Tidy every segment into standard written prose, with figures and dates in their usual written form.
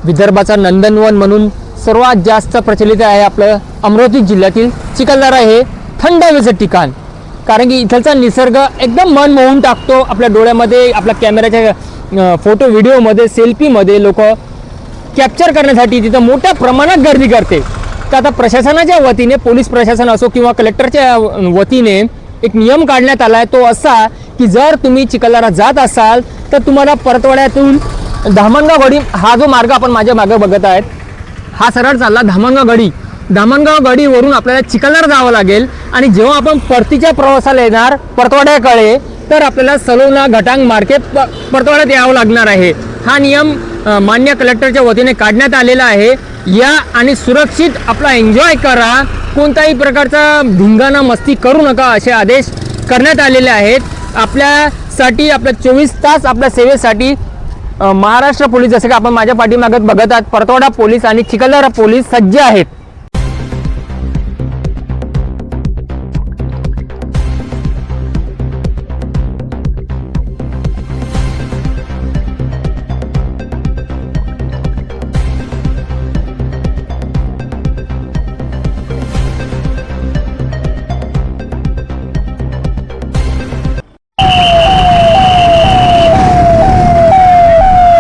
विदर्भाचा नंदनवन म्हणून सर्वात जास्त प्रचलित आहे आपलं अमरावती जिल्ह्यातील चिखलदरा हे थंड हवेचं ठिकाण। कारण की इथलचा निसर्ग एकदम मन मोहून टाकतो। आपल्या डोळ्यामध्ये आपल्या कॅमेऱ्याच्या फोटो व्हिडिओमध्ये सेल्फीमध्ये लोक कॅप्चर करण्यासाठी तिथं मोठ्या प्रमाणात गर्दी करते। तर आता प्रशासनाच्या वतीने पोलीस प्रशासन असो किंवा कलेक्टरच्या वतीने एक नियम काढण्यात आला आहे, तो असा की जर तुम्ही चिखलदरा जात असाल तर तुम्हाला परतवाड्यातून धामणगाव गडी हा जो मार्ग आपण माझ्या मागे बघत आहेत हा सरळ चालला धामणगाव गडीवरून आपल्याला चिखलदरा जावं लागेल। आणि जेव्हा आपण परतीच्या प्रवासाला येणार परतवाड्याकडे तर आपल्याला सलोना घटांग मार्केट परतवाड्यात यावं लागणार आहे। हा नियम मान्य कलेक्टरच्या वतीने काढण्यात आलेला आहे। या आणि सुरक्षित आपला एन्जॉय करा, कोणत्याही प्रकारचा धिंगाणा मस्ती करू नका असे आदेश करण्यात आलेले आहेत। आपल्यासाठी आपल्या 24 तास आपल्या सेवेसाठी महाराष्ट्र पोलीस जसे की आपण माझ्या पाठीमागत बघत आहात परतवाडा पोलीस आणि चिखलदरा पोलीस सज्ज आहेत।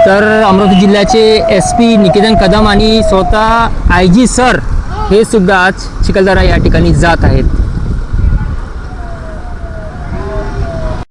तर अमरावती जिल्ह्याचे SP निकेतन कदम आणि स्वतः IG सर हे सुद्धा आज चिखलदरा या ठिकाणी जात आहेत।